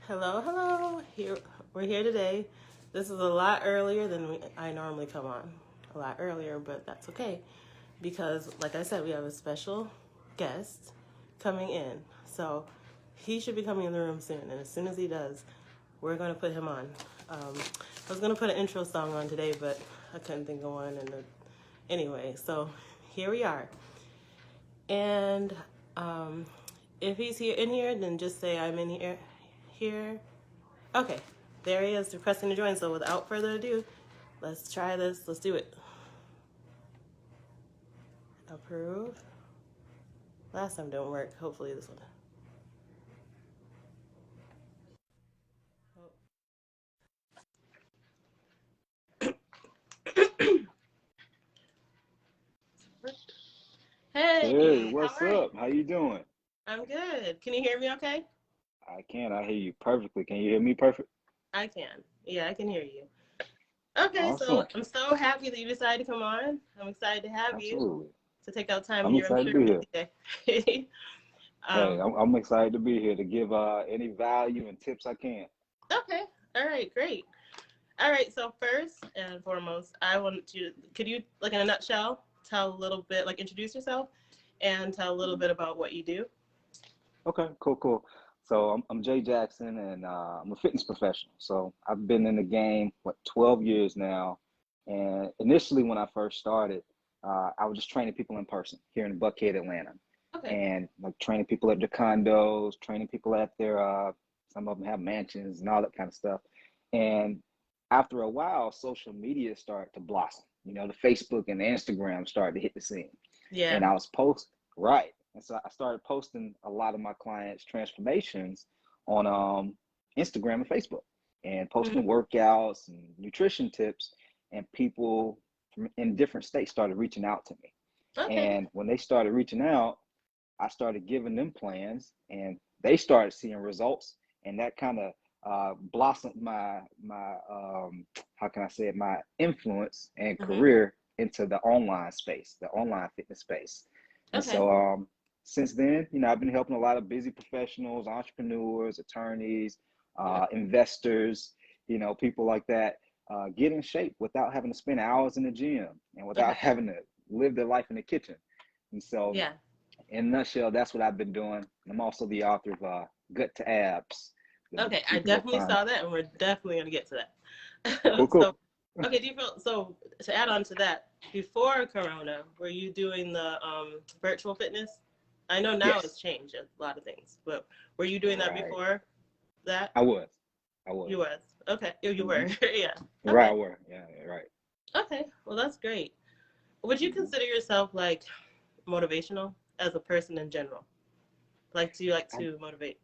Hello, hello. We're here today. This is a lot earlier than I normally come on. A lot earlier, but that's okay because, like I said, we have a special guest coming in. So he should be coming in the room soon, and as soon as he does, we're going to put him on. I was going to put an intro song on today, but I couldn't think of one. Anyway, so here we are. And if he's here in here, then just say I'm in here. Here. Okay, there he is requesting to join. So without further ado, let's try this. Let's do it. Approve. Last time didn't work. Hopefully this one. Terry, Hey, how what's are you? up? How you doing? I'm good. Can you hear me okay? I can. I hear you perfectly. Can you hear me perfect? I can. Yeah, I can hear you. Okay, so Awesome. I'm so happy that you decided to come on. I'm excited to have you Absolutely. to take out time in I'm your, I'm excited to sure, be here. busy day. Hey, um, I'm excited to be here to give any value and tips I can. okay. All right, great. All right, so first and foremost, I want you, could you, like in a nutshell, tell a little bit, like introduce yourself and tell a little Mhm. bit about what you do? Okay, cool. So I'm Jay Jackson, and I'm a fitness professional. So I've been in the game 12 years now. And initially, when I first started, I was just training people in person here in Buckhead, Atlanta, Okay. and like training people at their condos, training people at their some of them have mansions and all that kind of stuff. And after a while, social media started to blossom. You know, the Facebook and the Instagram started to hit the scene, Yeah. and I was post right. And so I started posting a lot of my clients' transformations on Instagram and Facebook, and posting Mm-hmm. workouts and nutrition tips. And people from in different states started reaching out to me. Okay. And when they started reaching out, I started giving them plans, and they started seeing results. And that kind of blossomed my how can I say it, my influence and Mm-hmm. career into the online space, the online fitness space. And Okay. so since then, you know, I've been helping a lot of busy professionals, entrepreneurs, attorneys, Yeah. investors, you know, people like that, get in shape without having to spend hours in the gym and without Okay. having to live their life in the kitchen. And so, Yeah. in a nutshell, that's what I've been doing. I'm also the author of Gut to Abs. That Okay. I you can go definitely find. saw that, and we're definitely going to get to Cool, that. cool. So, okay, do you feel so to add on to that, before Corona, were you doing the virtual fitness? I know now it's Yes, changed a lot of things, but were you doing that right. before that? I was. I was. You was. Okay. You Hmm. were. Yeah. Right, I Okay. were. Yeah, right. Okay. Well, that's great. Would you Hmm. consider yourself like motivational as a person in general? Like, do you like I, to motivate?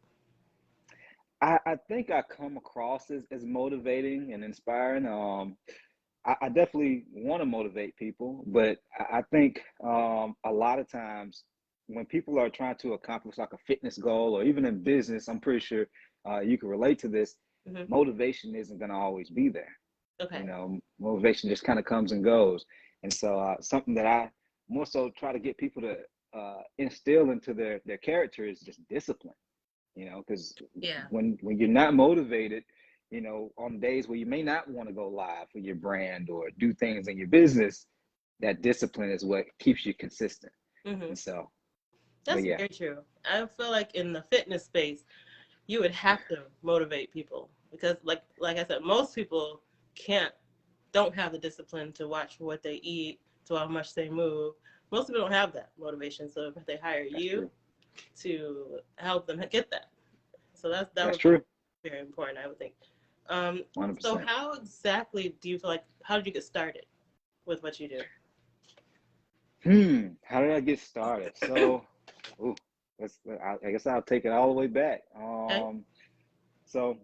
I think I come across as motivating and inspiring. I definitely want to motivate people, but I think a lot of times when people are trying to accomplish like a fitness goal or even in business, I'm pretty sure you can relate to this. Hmm. Motivation isn't going to always be there. You Okay. know, motivation just kind of comes and goes. And so something that I more so try to get people to instill into their character is just discipline. You know, because Yeah. when you're not motivated, you know, on days where you may not want to go live for your brand or do things in your business, that discipline is what keeps you consistent. Hmm. And so, but That's yeah, very true. I feel like in the fitness space, you would have to motivate people because, like I said, most people can't don't have the discipline to watch what they eat, to how much they move. Most people don't have that motivation, so if they hire that's you true. to help them get that, so that That's would be true. very important, I would think. Um, so 100%. how exactly do you feel like? How did you get started with what you do? How did I get started? So, ooh, I guess I'll take it all the way back. Okay. So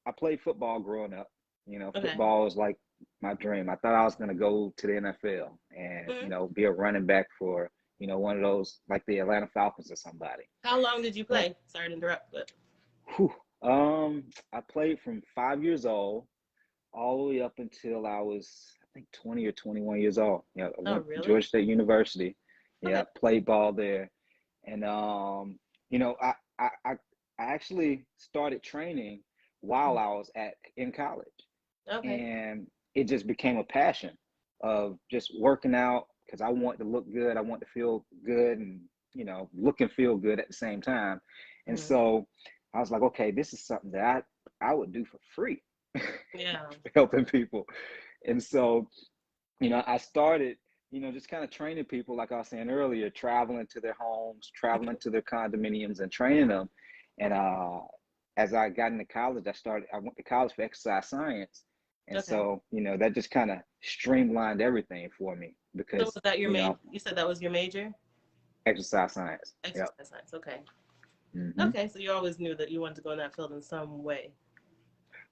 I played football growing up. You know, Okay. football was like my dream. I thought I was going to go to the NFL and, you Mhm. know, be a running back for, you know, one of those like the Atlanta Falcons or somebody. How long did you But play? Sorry to interrupt, but whew, I played from 5 years old all the way up until I was, I think, 20 or 21 years old. You know, I oh went to really? Georgia State University. Okay. Yeah, played ball there. And, you know, I actually started training while I was in college, Okay. and it just became a passion of just working out because I want to look good, I want to feel good, and look and feel good at the same time. And Mm. so I was like, okay, this is something that I would do for free, Yeah. helping people. And so I started, just kind of training people, like I was saying earlier, traveling to their homes, traveling to their condominiums and training them. And as I got into college, I went to college for exercise science. And Okay. so, that just kind of streamlined everything for me So was because, that your main? You said that was your major? exercise science. Yep. Exercise science. Okay. Hmm. Okay. So you always knew that you wanted to go in that field in some way.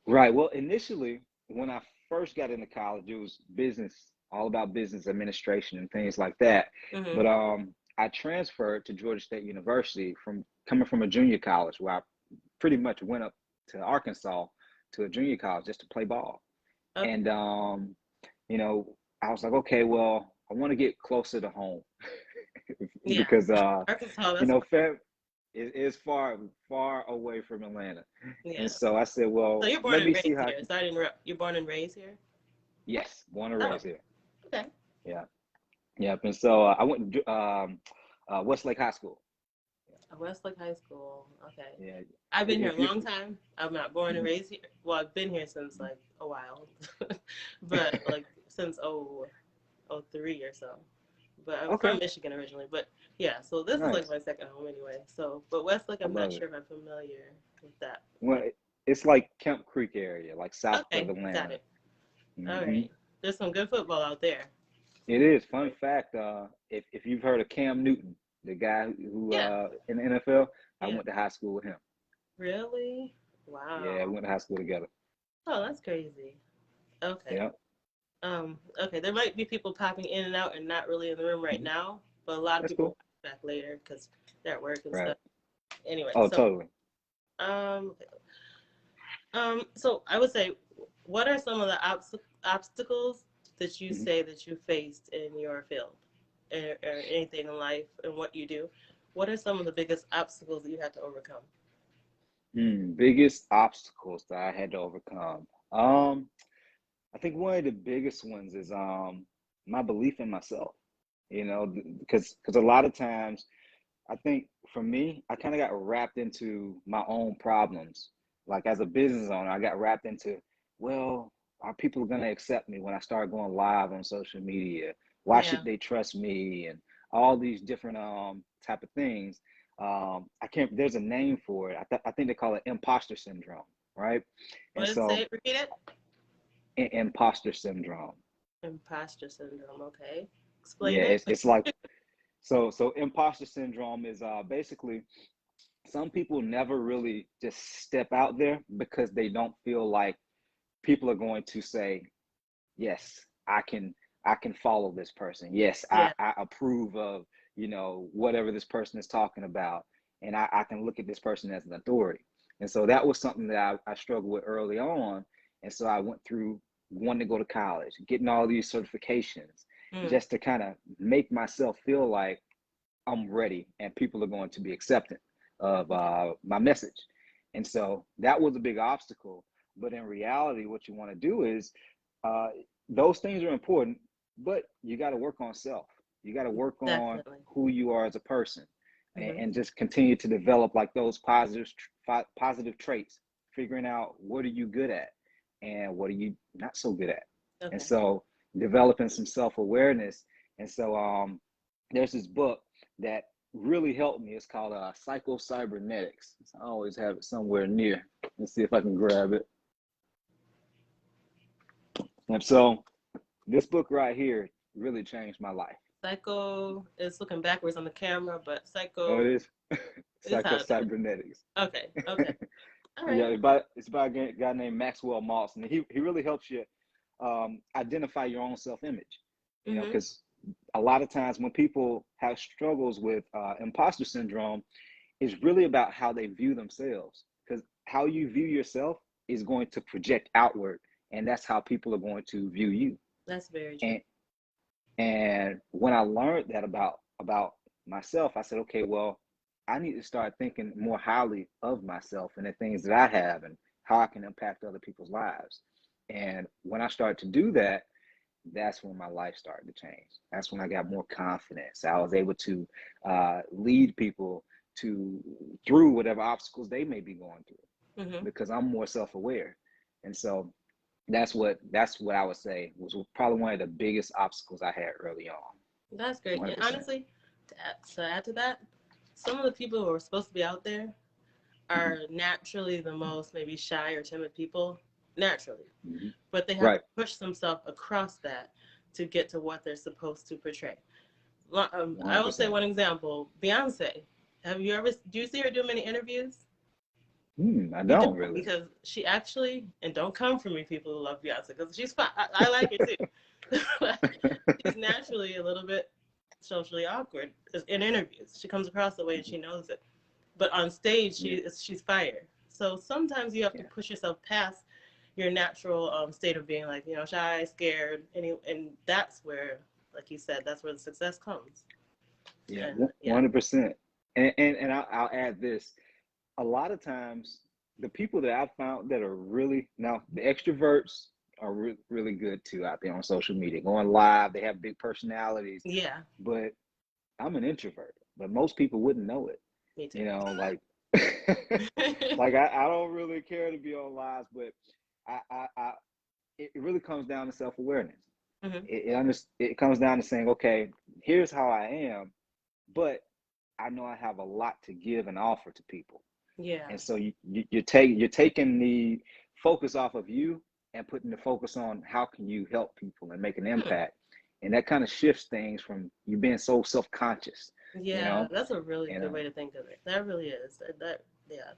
Right. Well, initially, when I first got into college, it was business, all about business administration and things like that. Mm-hmm. But I transferred to Georgia State University from coming from a junior college where I pretty much went up to Arkansas to a junior college just to play ball. Okay. And you know, I was like, okay, well, I want to get closer to home Yeah. because Arkansas. you That's know, Feb is far away from Atlanta. And yeah. so I said, So well, you're born let and me see raised how I here. can. Sorry to interrupt. You're born and raised here. Yes, born and Oh. raised here. Okay. Yeah, yeah. And so I went to Westlake High School. Westlake High School. Okay. Yeah, I've been here a if you. long time. I'm not born and Mhm. raised here. Well, I've been here since like a while, but like since oh 03 or so. But I'm Okay, from Michigan originally. But yeah, so this is like nice. my second home anyway. So, but Westlake, I I'm not love it. sure if I'm familiar with that. Well, it's like Kemp Creek area, like south of Okay, got Atlanta. it. All Hmm. right. There's some good football out there. It is. Fun fact, if you've heard of Cam Newton, the guy who Yeah, in the NFL, I yeah. went to high school with him. Really? Yeah, we Wow. went to high school together. Oh, that's crazy. Okay. Yeah, Okay, there might be people popping in and out and not really in the room right hmm, now, but a lot of that's people will cool. be back later because they're at work and Right. stuff. Anyway, Oh, so totally. um so I would say, what are some of the obstacles that you Hmm. say that you faced in your field or anything in life and what you do? What are some of the biggest obstacles that you have to overcome? Biggest obstacles that I had to overcome. I think one of the biggest ones is my belief in myself. Because a lot of times I think for me, I kind of got wrapped into my own problems. Like as a business owner, I got wrapped into, well, are people going to accept me when I start going live on social media? Why Yeah, should they trust me? And all these different type of things. I can't. There's a name for it. I think they call it imposter syndrome, right? what And did it say? so, Repeat it. imposter syndrome. Imposter syndrome. Okay, explain Yeah, it. it's like so. Imposter syndrome is basically some people never really just step out there because they don't feel like people are going to say, yes, I can follow this person. Yes, I, Yeah, I approve of, whatever this person is talking about. And I can look at this person as an authority. And so that was something that I struggled with early on. And so I went through wanting to go to college, getting all these certifications mm, just to kind of make myself feel like I'm ready and people are going to be accepting of okay. my message. And so that was a big obstacle. But in reality, what you want to do is uh, those things are important, but you got to work on self. You got to work on Definitely. who you are as a person, and, Hmm. and just continue to develop like those positive traits, figuring out what are you good at and what are you not so good at. And Okay. so developing some self-awareness. And so there's this book that really helped me. It's called Psycho Cybernetics. I always have it somewhere near. Let's see if I can grab it. And so this book right here really changed my life. Psycho is looking backwards on the camera, but Oh, it psycho is is Psycho how it is. Cybernetics. Okay. Okay. All Yeah, right. it's about a guy named Maxwell Maltz, and he really helps you identify your own self image. Mm-hmm. Because a lot of times when people have struggles with imposter syndrome, it's really about how they view themselves. Because how you view yourself is going to project outward, and that's how people are going to view you. That's very true. And and when I learned that about myself, I said, okay, well, I need to start thinking more highly of myself and the things that I have and how I can impact other people's lives. And when I started to do that, that's when my life started to change. That's when I got more confidence. I was able to lead people to through whatever obstacles they may be going through Mm-hmm. because I'm more self-aware. And so that's what I would say was probably one of the biggest obstacles I had early on. That's great. And 100%. honestly, to add to that, some of the people who are supposed to be out there Hmm. are naturally the most maybe shy or timid people, naturally. Hmm. But they have to Right. push themselves across that to get to what they're supposed to portray. I will say 100%. one example, Beyonce. Do you see her do many interviews? I You don't don't, really. because she actually, and don't come for me, people who love Beyonce, because she's fine. I like her too. She's naturally a little bit socially awkward in interviews. She comes across the way and she knows it. But on stage, Yeah. she's fire. So sometimes you have to Yeah. push yourself past your natural state of being like, shy, scared, and that's where, like you said, that's where the success comes. Yeah. And yeah, 100%. And I'll add this. A lot of times, the people that I've found that are really now the extroverts are really good too out there on social media, going live. They have big personalities, yeah, but I'm an introvert. But most people wouldn't know it. me too. You know, like like I don't really care to be on lives, but I it really comes down to self-awareness. Hmm. It comes down to saying, okay, here's how I am, but I know I have a lot to give and offer to people. Yeah. And so you're taking the focus off of you and putting the focus on how can you help people and make an Hmm. impact. And that kind of shifts things from you being so self-conscious, you Yeah, know? that's a really And good way to think of it. That really is. Yeah.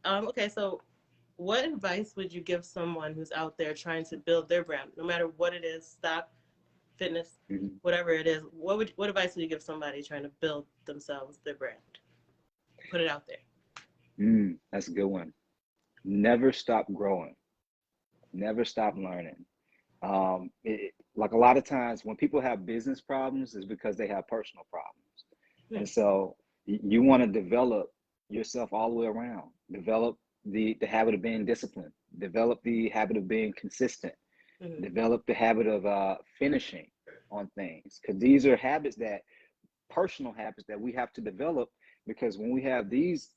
Okay, so what advice would you give someone who's out there trying to build their brand, no matter what it is, stock, fitness, Mhm. whatever it is? What advice would you give somebody trying to build themselves, their brand, put it out there? That's a good one. Never stop growing. Never stop learning. Like a lot of times when people have business problems, is because they have personal problems. Hmm. And so you want to develop yourself all the way around. Develop the habit of being disciplined. Develop the habit of being consistent. Hmm. Develop the habit of finishing on things. Because these are habits that personal habits that we have to develop. Because when we have these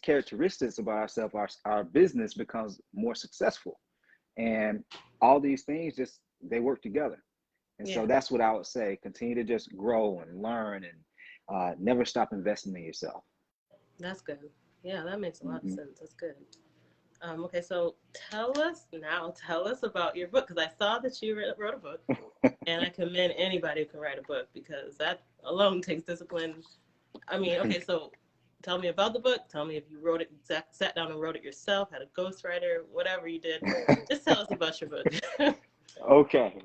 characteristics about ourselves, our business becomes more successful. And all these things just they work together. And so Yeah, that's what I would say. Continue to just grow and learn and never stop investing in yourself. that's good. Yeah, that makes a lot of Hmm. sense. That's good. Okay, so tell us about your book, because I saw that you wrote a book, and I commend anybody who can write a book, because that alone takes discipline. I mean, okay, so tell me about the book. Tell me if you wrote it, sat down and wrote it yourself, had a ghostwriter, whatever you did. Just tell us about your book. Okay.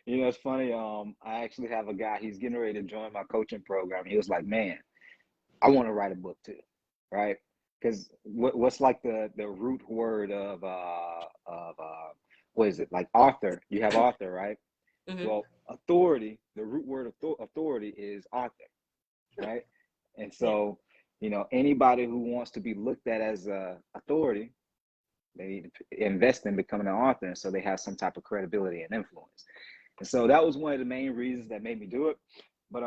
It's funny. I actually have a guy, he's getting ready to join my coaching program. He was like, man, I want to write a book too. Right. Because what's like the root word of what is it? Like author. You have author, right? Hmm. Well, authority, the root word of authority is author, right? And Yeah, so, anybody who wants to be looked at as a authority, they need to invest in becoming an author, and so they have some type of credibility and influence. And so that was one of the main reasons that made me do it. But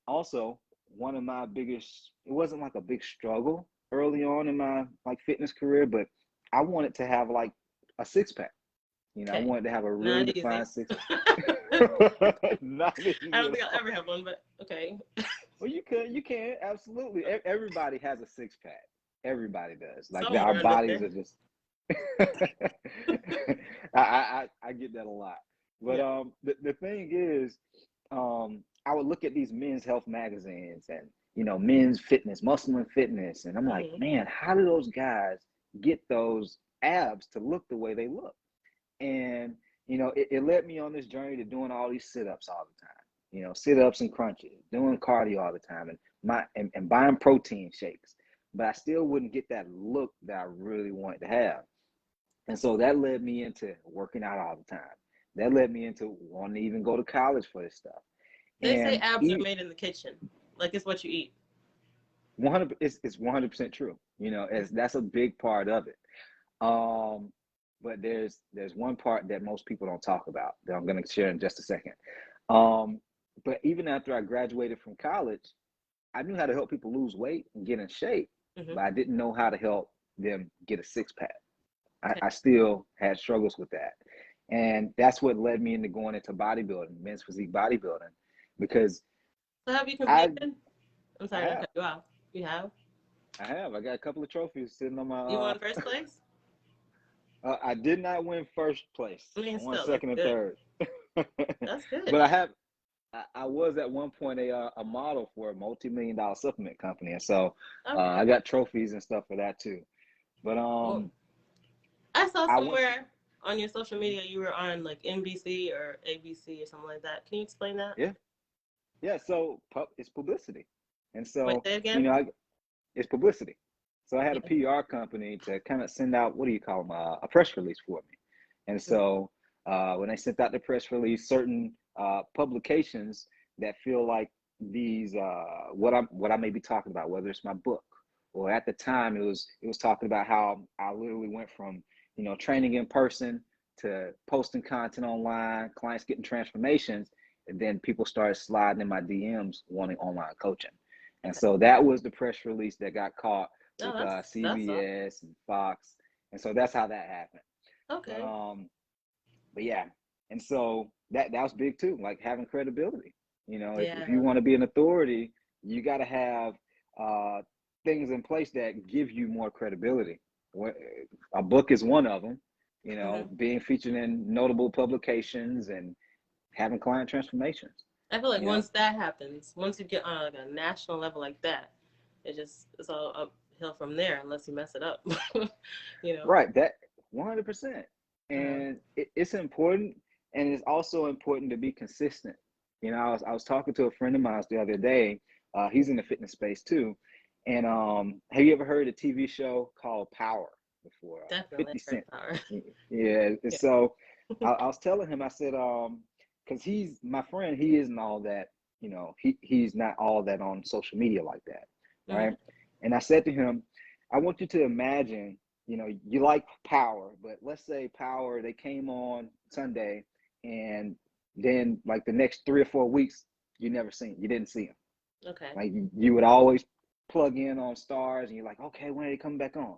also one of my biggest, it wasn't like a big struggle early on in my like fitness career, but I wanted to have like a six pack. I okay. wanted to have a really Not easy. defined six. I Not easy don't at think I'll all. ever have one, but okay. Well, you can absolutely. Everybody has a six pack. Everybody does. Like our Somewhere under bodies there. are just. I get that a lot. But Yeah. the thing is, I would look at these men's health magazines and men's fitness, muscle and fitness, and I'm like, Hmm. man, how do those guys get those abs to look the way they look? And it led me on this journey to doing all these sit-ups all the time. Sit-ups and crunches, doing cardio all the time, and buying protein shakes. But I still wouldn't get that look that I really wanted to have. And so that led me into working out all the time. That led me into wanting to even go to college for this stuff. They say And abs are made in the kitchen. Like it's what you eat. it's 100% true. That's a big part of it. Um, but there's one part that most people don't talk about that I'm going to share in just a second. Um, but even after I graduated from college, I knew how to help people lose weight and get in shape, Mm-hmm. but I didn't know how to help them get a six pack. Okay. I still had struggles with that. And that's what led me into going into bodybuilding, men's physique bodybuilding, because So have you I competed? I'm I sorry to have cut you off. You have? I got a couple of trophies sitting on my You won first place? I did not win first place. I mean, I won still, that's second and good. third. That's good. But I was at one point a model for a multi-million-dollar supplement company, and so Okay. I got trophies and stuff for that too. But Well, I saw I went somewhere on your social media you were on like NBC or ABC or something like that. Can you explain that? yeah yeah. So it's publicity, and Wait, so say again? it's publicity. So I had a Yeah. PR company to kind of send out, what do you call them, a press release for me. And Mm-hmm. so when I sent out the press release, certain publications that feel like these what I may be talking about, whether it's my book or at the time it was talking about how I literally went from training in person to posting content online, clients getting transformations, and then people started sliding in my DMs wanting online coaching. And Okay. so that was the press release that got caught No, with that's awesome. CBS and Fox. And so that's how that happened. But Okay. but yeah. And so that was big too, like having credibility. If you Yeah. want to be an authority, you got to have uh, things in place that give you more credibility. A book is one of them. Mm-hmm. Being featured in notable publications and having client transformations. I feel like You know, once that happens, once you get on like a national level like that, it's all uphill from there unless you mess it up. you know. right? That 100%, Uh-huh. and it's important, and it's also important to be consistent. I was talking to a friend of mine the other day. He's in the fitness space too, and have you ever heard a TV show called Power before? Definitely, 50 I've heard Cent. power. Yeah. And Yeah. so I was telling him, I said, because he's my friend, he isn't all that. He's not all that on social media like that, Mm-hmm. right? And I said to him, I want you to imagine, you like Power, but let's say Power, they came on Sunday, and then like the next 3 or 4 weeks, you didn't see them. Okay. Like you would always plug in on Stars, and you're like, okay, when are they coming back on?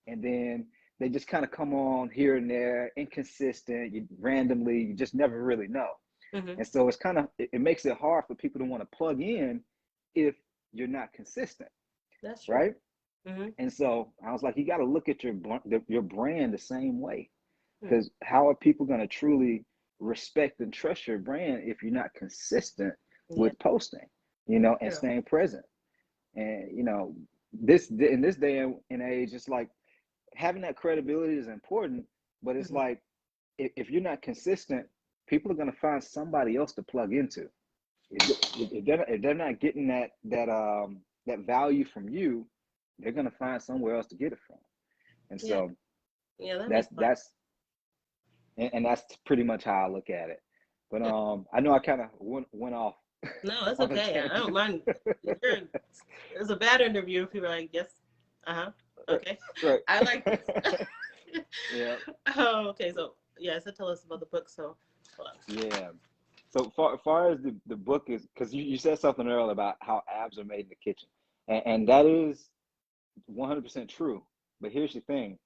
And then they just kind of come on here and there, inconsistent, you just never really know. Mm-hmm. And so it makes it hard for people to want to plug in if you're not consistent, That's true. right? Mm-hmm. And so I was like, you got to look at your brand the same way, Hmm. because how are people going to truly respect and trust your brand if you're not consistent Yeah. with posting, and True. staying present? And this in this day and age, it's like having that credibility is important, but it's Mm-hmm. like if you're not consistent, people are going to find somebody else to plug into. If they're not getting that value from you, they're going to find somewhere else to get it from. And Yeah. so Yeah, that that's makes a lot. that's and that's pretty much how I look at it. But I know I kind of went off No, that's on a okay. I don't tangent. mind. It's a bad interview. People are like, yes, okay. Right. I like this. Yeah. Oh, okay. So yeah, so tell us about the book. So hold on. Yeah. So far as the book is, because you said something earlier about how abs are made in the kitchen, and that is 100% true. But here's the thing: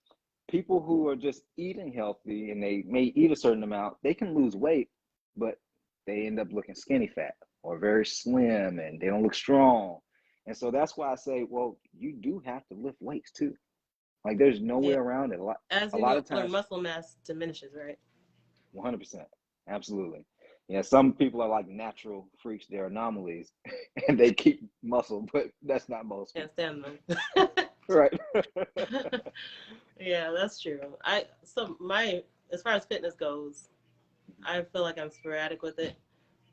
people who are just eating healthy and they may eat a certain amount, they can lose weight, but they end up looking skinny fat or very slim, and they don't look strong. And so that's why I say, well, you do have to lift weights too. Like there's no way Yeah, around it. as A you lot get of older, times, muscle mass diminishes, right? 100%. Absolutely. Yeah, some people are like natural freaks, they're anomalies, and they keep muscle, but that's not most Can't people. stand them. Right. Yeah, that's true. My as far as fitness goes, I feel like I'm sporadic with it.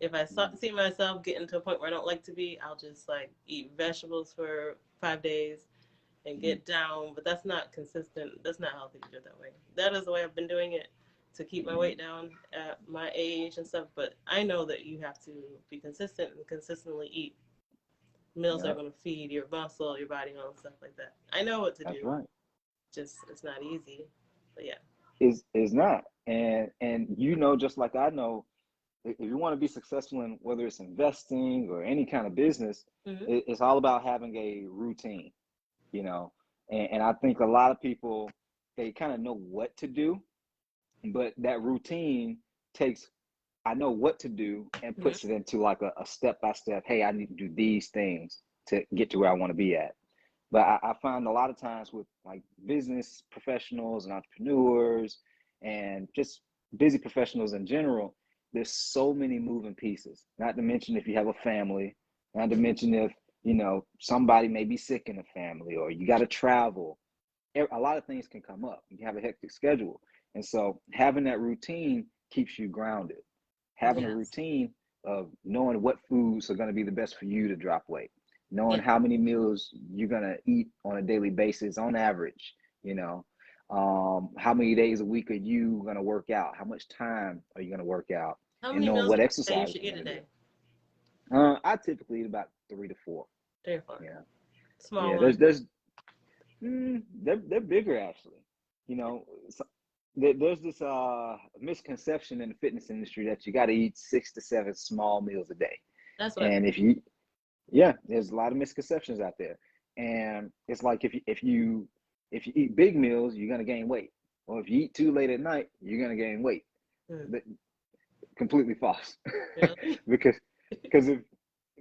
If I see myself getting to a point where I don't like to be, I'll just like eat vegetables for 5 days and get down. But that's not consistent. That's not healthy to do it that way. That is the way I've been doing it to keep my weight down at my age and stuff. But I know that you have to be consistent and consistently eat. meals that are Yep. going to feed your muscle, your body, and stuff like that. I know what to That's do. right. Just it's not easy, but yeah. Is not. And you know, just like I know, if you want to be successful in whether it's investing or any kind of business, Mm-hmm. it's all about having a routine, you know. And I think a lot of people, they kind of know what to do, but that routine takes, I know what to do, and Mm-hmm. puts it into like a step by step. Hey, I need to do these things to get to where I want to be at. But I find a lot of times with like business professionals and entrepreneurs and just busy professionals in general, there's so many moving pieces. Not to mention if you have a family, not to mention if, you know, somebody may be sick in the family or you got to travel. A lot of things can come up. You have a hectic schedule. And so having that routine keeps you grounded. Having a Yes. routine of knowing what foods are going to be the best for you to drop weight, knowing Yeah. how many meals you're going to eat on a daily basis on average, you know, how many days a week are you going to work out? How much time are you going to work out? How And many knowing meals what would you say you exercise should you're eat a going to do. day? I typically eat about 3 to 4. 3 or 4. Yeah. Small Yeah. one. They're bigger actually. You know, so there's this misconception in the fitness industry that you got to eat 6 to 7 small meals a day, That's what. and if you, yeah, there's a lot of misconceptions out there, and it's like if you eat big meals, you're gonna gain weight, or if you eat too late at night, you're gonna gain weight. Mm. But completely false, Really? because if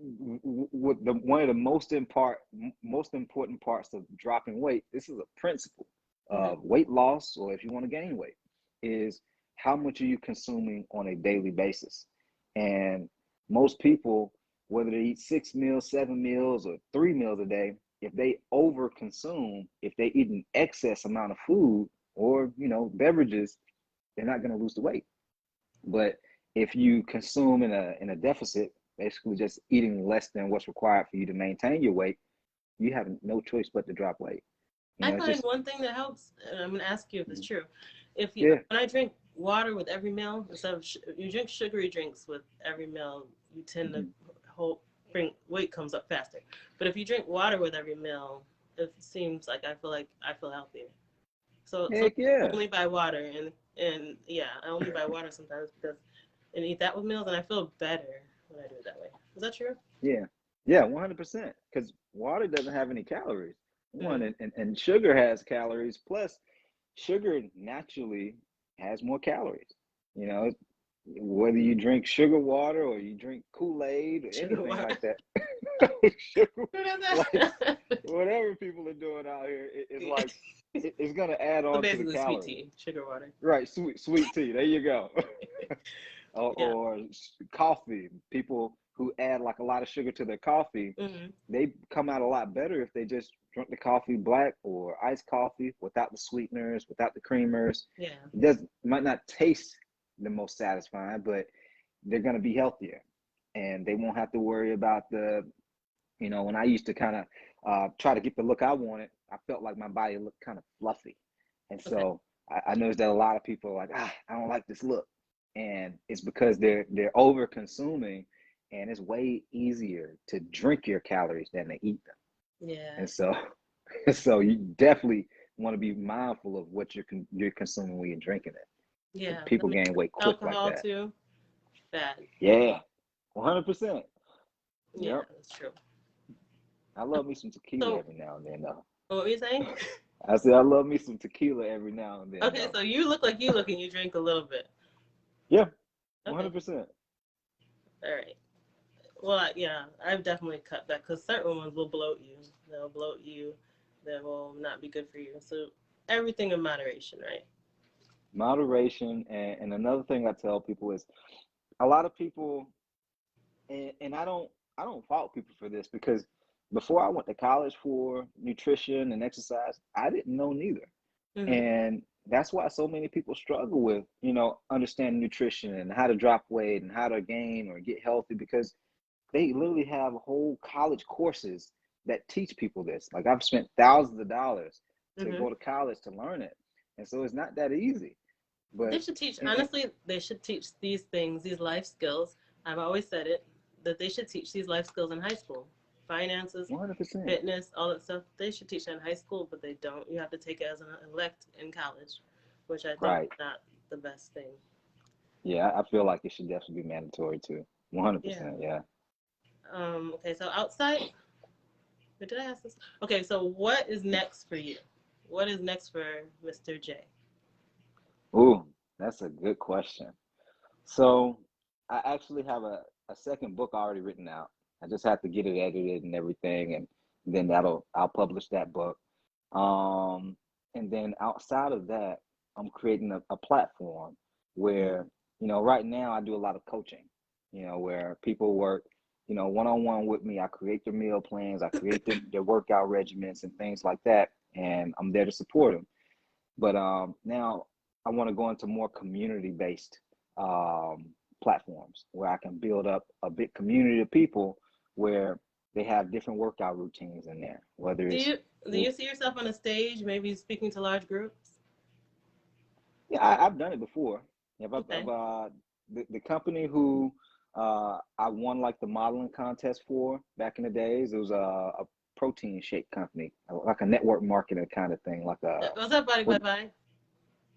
with the one of the most important parts of dropping weight, this is a principle Mm-hmm. of weight loss, or if you want to gain weight, is how much are you consuming on a daily basis. And most people, whether they eat 6 meals, 7 meals, or 3 meals a day, if they over consume, if they eat an excess amount of food or, you know, beverages, they're not going to lose the weight. But if you consume in a deficit, basically just eating less than what's required for you to maintain your weight, you have no choice but to drop weight. You I know, it's find just, one thing that helps, and I'm going to ask you if it's true. If you, yeah, when I drink water with every meal, instead of you drink sugary drinks with every meal, you tend to mhm. hold bring weight comes up faster. But if you drink water with every meal, it seems like I feel healthier. So sometimes Heck I yeah, only buy water, and yeah, I only buy water sometimes because and eat that with meals, and I feel better when I do it that way. Is that true? yeah, yeah, 100%. Because water doesn't have any calories. One, Mm. and sugar has calories. Plus, sugar naturally has more calories. You know, whether you drink sugar water or you drink Kool-Aid or Sugar anything water. like that, sugar, Who does like that? whatever people are doing out here, it's Yeah. like it's gonna add So on to the basically, sweet calories. tea, sugar water. Right, sweet tea. There you go. Yeah. Or coffee. People who add like a lot of sugar to their coffee, Hmm. they come out a lot better if they just drink the coffee black or iced coffee without the sweeteners, without the creamers. Yeah. It might not taste the most satisfying, but they're gonna be healthier, and they won't have to worry about the, you know, when I used to kind of try to get the look I wanted, I felt like my body looked kind of fluffy. And Okay. so I noticed that a lot of people are like, I don't like this look. And it's because they're over consuming, and it's way easier to drink your calories than to eat them. Yeah. And so so you definitely want to be mindful of what you're consuming when you're drinking it. Yeah. People gain weight quick like Alcohol that. too. Bad. Yeah, 100%. Yeah, Yep. that's true. I love me some tequila So, every now and then though. what were you saying? I said I love me some tequila every now and then Okay, though. so you look like you look and you drink a little bit. Yeah, Okay. 100%. All right. Well, yeah, I've definitely cut back because certain ones will bloat you. They'll bloat you. They will not be good for you. So everything in moderation, right? Moderation, and another thing I tell people is a lot of people, and I don't fault people for this, because before I went to college for nutrition and exercise, I didn't know neither. Mm-hmm. And that's why so many people struggle with, you know, understanding nutrition and how to drop weight and how to gain or get healthy, because they literally have whole college courses that teach people this. Like, I've spent thousands of dollars to Mm-hmm. go to college to learn it. And so it's not that easy. They But should teach, and honestly, they should teach these things, these life skills. I've always said it, that they should teach these life skills in high school. finances, 100%. fitness, all that stuff. They should teach that in high school, but they don't. You have to take it as an elect in college, which I think is Right. not the best thing. Yeah, I feel like it should definitely be mandatory too. Yeah. 100%. Yeah. Okay, so outside, but did I ask this? Okay, so what is next for you? What is next for Mr. J? Ooh, that's a good question. So I actually have a second book already written out. I just have to get it edited and everything, and then I'll publish that book. Um, and then outside of that, I'm creating a platform Mm-hmm. where, right now I do a lot of coaching, where people work, one-on-one with me. I create their meal plans, I create their workout regimens and things like that, and I'm there to support them. But now I want to go into more community-based um, platforms where I can build up a big community of people where they have different workout routines in there, whether Do it's you do you see yourself on a stage, maybe speaking to large groups? yeah, I've done it before. Yeah, Okay. the company who I won like the modeling contest for back in the days. It was a protein shake company, like a network marketing kind of thing, like a Was that Body by what Body?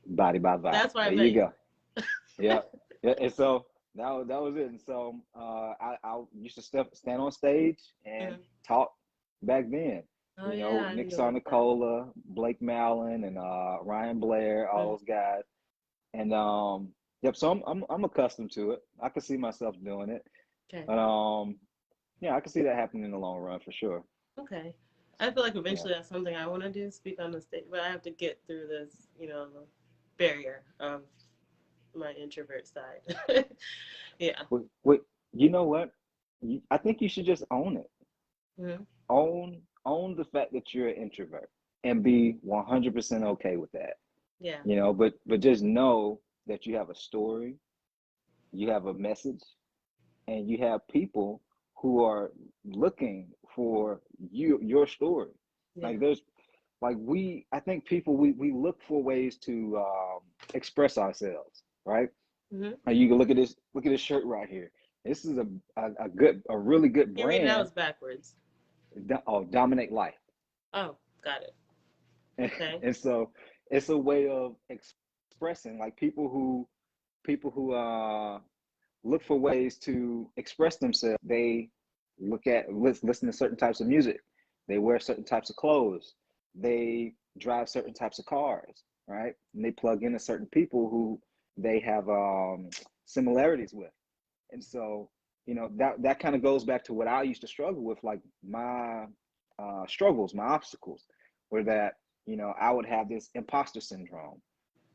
Body by Body. That's where I There met you you. go. Yeah, yeah. And so that was it. And so I used to stand on stage and Mm. talk back then. Oh yeah, I Nick knew about that. Sarnicola, Blake Mallon, and Ryan Blair, all Mm. those guys. And yep. So I'm accustomed to it. I can see myself doing it. Okay. But yeah, I can see that happening in the long run for sure. Okay. I feel like Yeah. eventually that's something I want to do, speak on the stage, but I have to get through this, barrier of my introvert side. Yeah. Wait, you know what? I think you should just own it. Hmm. Own the fact that you're an introvert and be 100% okay with that. Yeah. But just know that you have a story, you have a message, and you have people who are looking for your story. Yeah. Like there's like I think people we look for ways to express ourselves, right? Hmm. And you can look at this shirt right here. This is a really good Can't read it out, brand. it's backwards. Dominate life. Oh, got it. Okay. And so it's a way of expressing, like people who look for ways to express themselves. They listen to certain types of music. They wear certain types of clothes. They drive certain types of cars, right? And they plug into certain people who they have similarities with. And so, that kind of goes back to what I used to struggle with, like my struggles, my obstacles, were that, I would have this imposter syndrome.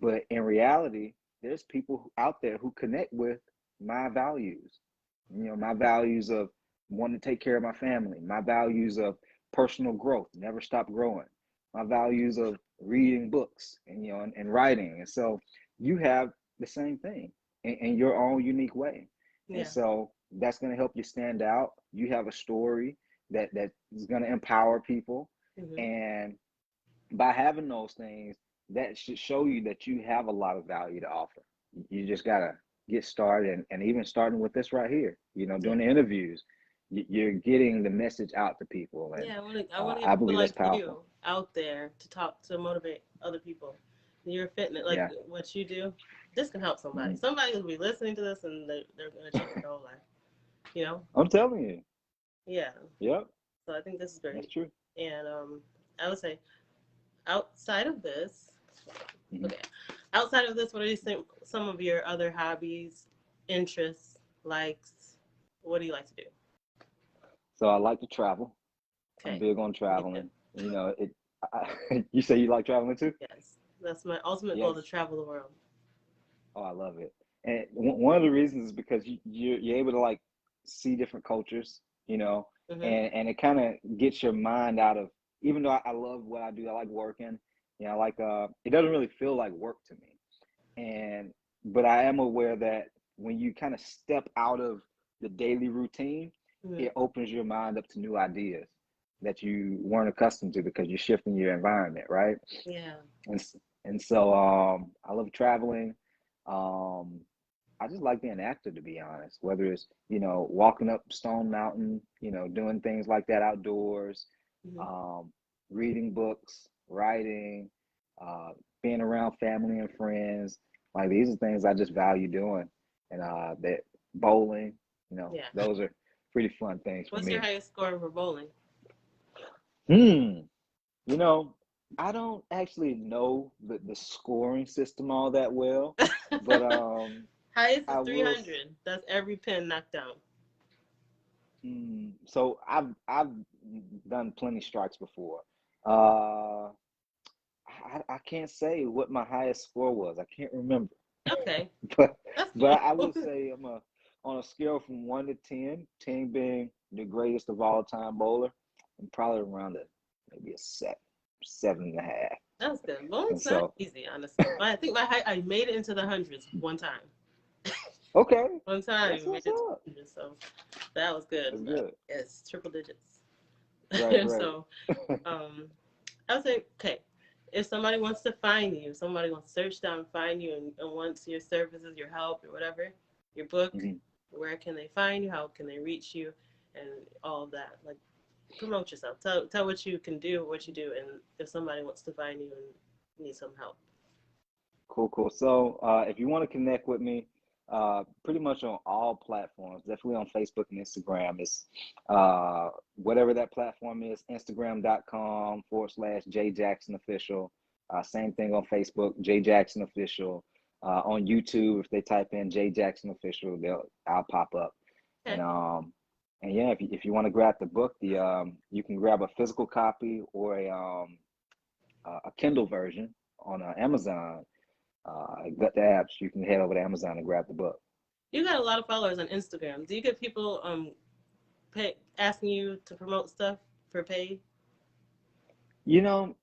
But in reality, there's people out there who connect with my values, my values of wanting to take care of my family, my values of personal growth, never stop growing, my values of reading books and writing. And so you have the same thing in your own unique way. And Yeah. so that's going to help you stand out. You have a story that is going to empower people. Hmm. And by having those things, that should show you that you have a lot of value to offer. You just got to get started. And even starting with this right here, Yeah. doing the interviews, you're getting the message out to people. And Yeah, I want to get I people believe that's like powerful. you out there to talk to motivate other people. You're fitness, like Yeah. what you do. This can help somebody. Mhm. Somebody will be listening to this and they're going to change their whole life. You know? I'm telling you. Yeah. Yep. So I think this is That's great. true. And I would say outside of this, Hmm. okay, outside of this, what are some of your other hobbies, interests, likes? What do you like to do? So I like to travel. I'm Okay. big on Me too. traveling. You say you like traveling too? Yes. That's my ultimate goal Yes. to travel the world. Oh, I love it. And one of the reasons is because you're able to like see different cultures, Hmm. and it kind of gets your mind out of, even though I love what I do, I like working, I like it doesn't really feel like work to me. And but I am aware that when you kind of step out of the daily routine, Hmm. it opens your mind up to new ideas that you weren't accustomed to because you're shifting your environment, right? Yeah. And and so I love traveling. Um, I just like being active, to be honest. Whether it's, walking up Stone Mountain, doing things like that outdoors, Hmm. um, reading books, writing, uh, being around family and friends. Like these are things I just value doing, and that bowling, Yeah. those are pretty fun things for What's your me. highest score for bowling? Hmm. You know, I don't actually know the scoring system all that well, but Highest is I will. 300. That's every pin knocked down. So I've done plenty strikes before. Uh, I can't say what my highest score was. I can't remember, Okay, but that's but I will cool. say on a scale from 1 to 10, 10 being the greatest of all time bowler, I'm probably around maybe a 7, 7.5. That's good. And Bowling's not so, easy, honestly. I think my height, I made it into the hundreds one time. okay, One time that's we made what's it to up. the hundreds, so that was good. That's good. It's triple digits. Right, right. So, um, I would say, okay, if somebody wants to find you, somebody wants to search down and find you and wants your services, your help, or whatever, your book, Mhm. where can they find you? How can they reach you? And all of that. Like, promote yourself. Tell what you can do, what you do, and if somebody wants to find you and need some help. Cool, cool. So, if you want to connect with me, pretty much on all platforms, definitely on Facebook and Instagram. It's whatever that platform is, Instagram.com/J Jackson Official. Same thing on Facebook, J Jackson Official. On YouTube, if they type in J Jackson Official, I'll pop up. And Okay. yeah, if you want to grab the book, you can grab a physical copy or a Kindle version on Amazon. Gut the apps, you can head over to Amazon and grab the book. You got a lot of followers on Instagram. Do you get people asking you to promote stuff for paid? You know,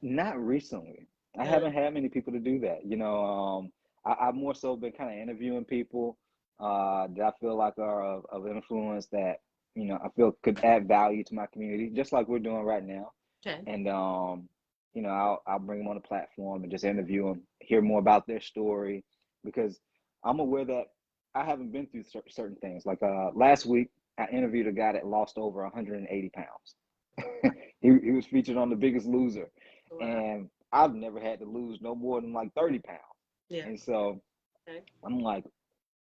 not recently. I Yeah. haven't had many people to do that. I've more so been kind of interviewing people that I feel like are of influence that, I feel could add value to my community, just like we're doing right now. Okay. And, I'll bring them on the platform and just interview them, hear more about their story, because I'm aware that I haven't been through certain things. Like last week, I interviewed a guy that lost over 180 pounds. He was featured on The Biggest Loser, Wow. and I've never had to lose no more than like 30 pounds. Yeah. And so Okay. I'm like,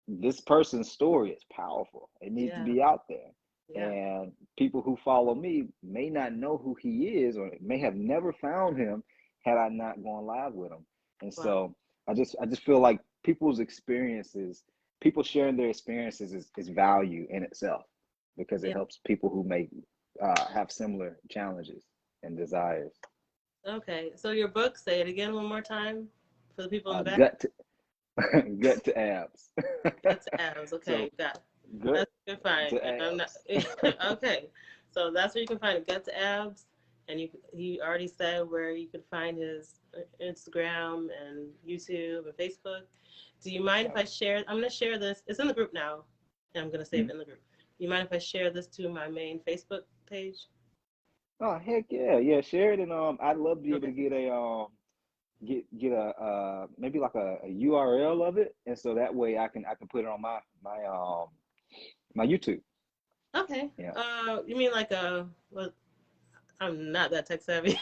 this person's story is powerful. It needs to Yeah. be out there. Yeah. And people who follow me may not know who he is or may have never found him had I not gone live with him. And Wow. so I just feel like people's experiences, people sharing their experiences is value in itself because it Yeah. helps people who may have similar challenges and desires. Okay. So your book, say it again one more time for the people in the back. Gut to gut to abs. That's abs. Okay. So Got it. gut That's a good find. to And I'm not abs. okay. So that's where you can find it. Guts Abs, and he already said where you can find his Instagram and YouTube and Facebook. Do you mind if Yep. I share? I'm gonna share this. It's in the group now, and I'm gonna save it Mhm. in the group. You mind if I share this to my main Facebook page? Oh heck yeah, yeah. Share it, and I'd love to be able Okay. to get a maybe like a URL of it, and so that way I can put it on my YouTube. Okay. Yeah. You mean like a? Well, I'm not that tech savvy.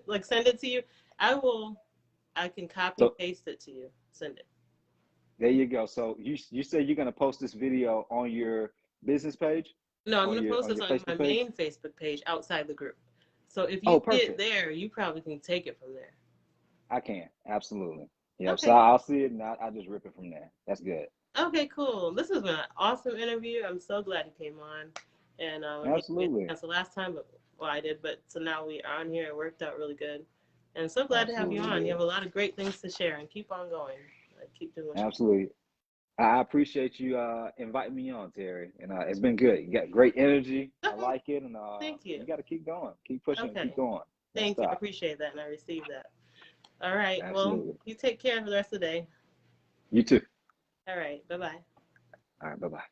Like send it to you. I will. I can copy So paste it to you. Send it. there you go. So you say you're gonna post this video on your business page, No, I'm on gonna your post on this your on my Facebook page. main Facebook page outside the group. So if you Oh, see it perfect. there, you probably can take it from there. I can absolutely. Yep. So Okay. I'll see it and I'll just rip it from there. That's good. Okay, cool. This has been an awesome interview. I'm so glad you came on. And you didn't get a Absolutely. chance the last time, but well, I did. But so now we are on here. It worked out really good. And so glad to have you Absolutely on. You did. have a lot of great things to share, and keep on going. Like, keep doing what you Absolutely. I appreciate you inviting me on, Terry. And it's been good. You got great energy. do. I Okay. like it. And Thank you you. got to keep going. Keep pushing. Keep Okay. going. Don't Thank you. I stop. appreciate that, and I received that. All right. Well, Absolutely. you take care for the rest of the day. You too. All right. Bye bye. All right. Bye bye.